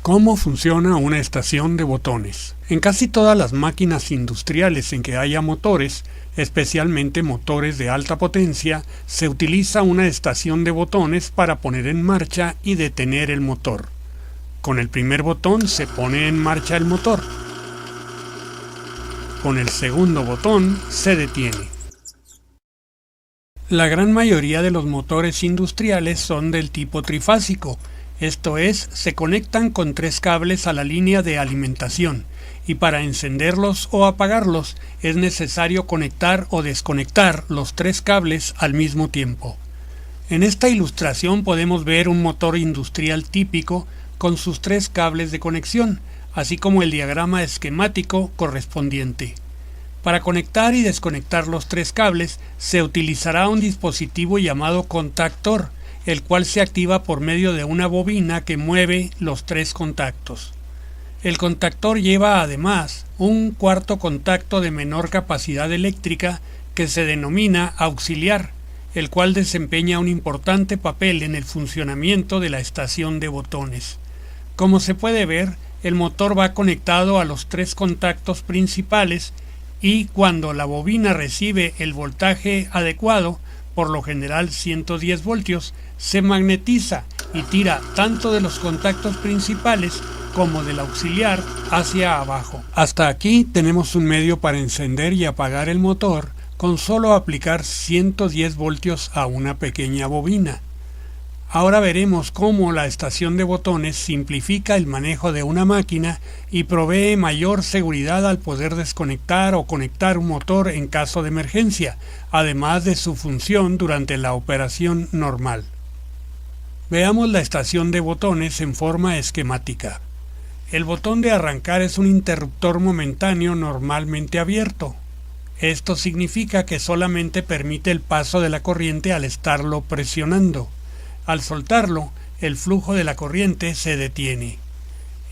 ¿Cómo funciona una estación de botones? En casi todas las máquinas industriales en que haya motores, especialmente motores de alta potencia, se utiliza una estación de botones para poner en marcha y detener el motor. Con el primer botón se pone en marcha el motor. Con el segundo botón se detiene. La gran mayoría de los motores industriales son del tipo trifásico, esto es, se conectan con 3 cables a la línea de alimentación, y para encenderlos o apagarlos es necesario conectar o desconectar los 3 cables al mismo tiempo. En esta ilustración podemos ver un motor industrial típico con sus 3 cables de conexión, así como el diagrama esquemático correspondiente. Para conectar y desconectar los 3 cables se utilizará un dispositivo llamado contactor, el cual se activa por medio de una bobina que mueve los 3 contactos. El contactor lleva además un cuarto contacto de menor capacidad eléctrica que se denomina auxiliar, el cual desempeña un importante papel en el funcionamiento de la estación de botones. Como se puede ver, el motor va conectado a los 3 contactos principales y cuando la bobina recibe el voltaje adecuado, por lo general 110 voltios, se magnetiza y tira tanto de los contactos principales como del auxiliar hacia abajo. Hasta aquí tenemos un medio para encender y apagar el motor con solo aplicar 110 voltios a una pequeña bobina. Ahora veremos cómo la estación de botones simplifica el manejo de una máquina y provee mayor seguridad al poder desconectar o conectar un motor en caso de emergencia, además de su función durante la operación normal. Veamos la estación de botones en forma esquemática. El botón de arrancar es un interruptor momentáneo normalmente abierto. Esto significa que solamente permite el paso de la corriente al estarlo presionando. Al soltarlo, el flujo de la corriente se detiene.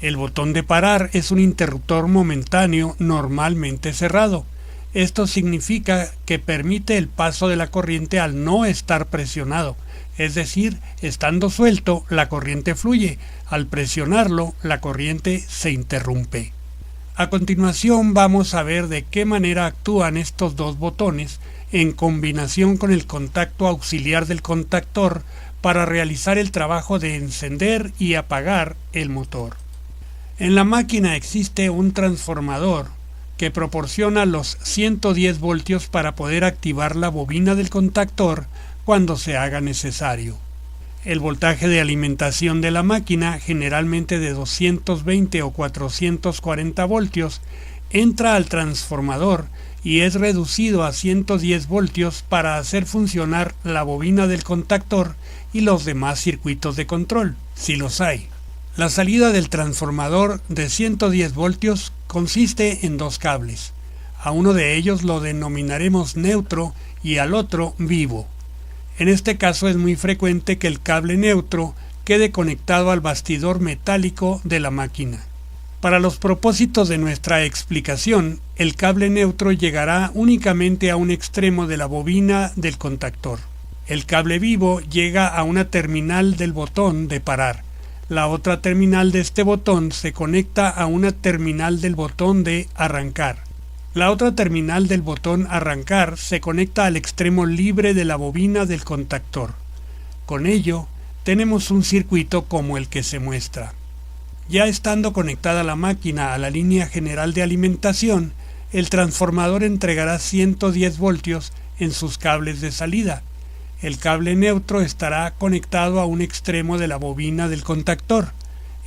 El botón de parar es un interruptor momentáneo normalmente cerrado. Esto significa que permite el paso de la corriente al no estar presionado, es decir, estando suelto, la corriente fluye. Al presionarlo, la corriente se interrumpe. A continuación vamos a ver de qué manera actúan estos 2 botones en combinación con el contacto auxiliar del contactor para realizar el trabajo de encender y apagar el motor. En la máquina existe un transformador que proporciona los 110 voltios para poder activar la bobina del contactor cuando se haga necesario. El voltaje de alimentación de la máquina, generalmente de 220 o 440 voltios, entra al transformador y es reducido a 110 voltios para hacer funcionar la bobina del contactor y los demás circuitos de control, si los hay. La salida del transformador de 110 voltios consiste en 2 cables. A uno de ellos lo denominaremos neutro y al otro vivo. En este caso es muy frecuente que el cable neutro quede conectado al bastidor metálico de la máquina. Para los propósitos de nuestra explicación, el cable neutro llegará únicamente a un extremo de la bobina del contactor. El cable vivo llega a una terminal del botón de parar. La otra terminal de este botón se conecta a una terminal del botón de arrancar. La otra terminal del botón arrancar se conecta al extremo libre de la bobina del contactor. Con ello, tenemos un circuito como el que se muestra. Ya estando conectada la máquina a la línea general de alimentación, el transformador entregará 110 voltios en sus cables de salida. El cable neutro estará conectado a un extremo de la bobina del contactor.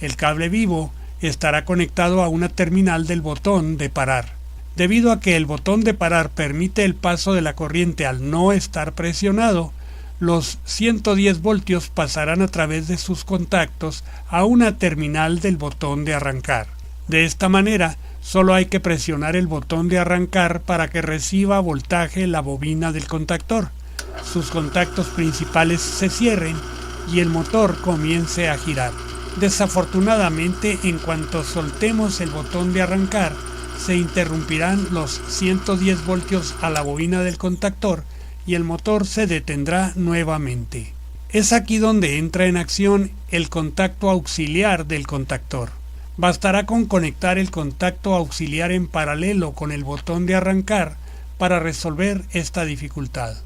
El cable vivo estará conectado a una terminal del botón de parar. Debido a que el botón de parar permite el paso de la corriente al no estar presionado, los 110 voltios pasarán a través de sus contactos a una terminal del botón de arrancar. De esta manera, solo hay que presionar el botón de arrancar para que reciba voltaje la bobina del contactor, sus contactos principales se cierren y el motor comience a girar. Desafortunadamente, en cuanto soltemos el botón de arrancar, se interrumpirán los 110 voltios a la bobina del contactor y el motor se detendrá nuevamente. Es aquí donde entra en acción el contacto auxiliar del contactor. Bastará con conectar el contacto auxiliar en paralelo con el botón de arrancar para resolver esta dificultad.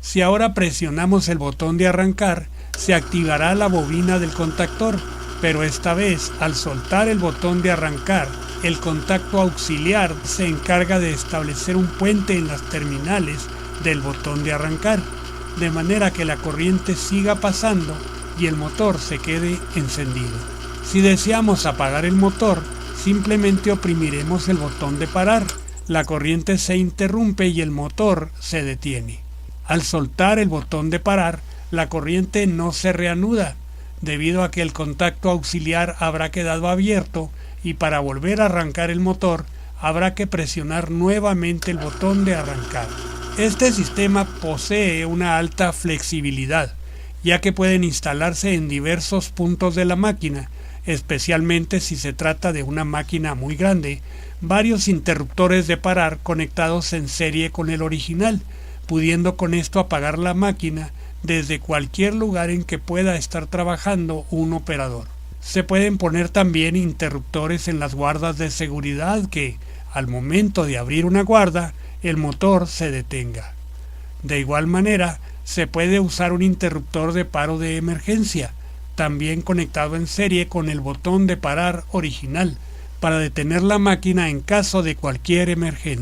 Si ahora presionamos el botón de arrancar, se activará la bobina del contactor, pero esta vez, al soltar el botón de arrancar, el contacto auxiliar se encarga de establecer un puente en las terminales del botón de arrancar, de manera que la corriente siga pasando y el motor se quede encendido. Si deseamos apagar el motor, simplemente oprimiremos el botón de parar, la corriente se interrumpe y el motor se detiene. Al soltar el botón de parar, la corriente no se reanuda, debido a que el contacto auxiliar habrá quedado abierto y para volver a arrancar el motor habrá que presionar nuevamente el botón de arrancar. Este sistema posee una alta flexibilidad, ya que pueden instalarse en diversos puntos de la máquina, especialmente si se trata de una máquina muy grande, varios interruptores de parar conectados en serie con el original, pudiendo con esto apagar la máquina desde cualquier lugar en que pueda estar trabajando un operador. Se pueden poner también interruptores en las guardas de seguridad que, al momento de abrir una guarda, el motor se detenga. De igual manera, se puede usar un interruptor de paro de emergencia, también conectado en serie con el botón de parar original, para detener la máquina en caso de cualquier emergencia.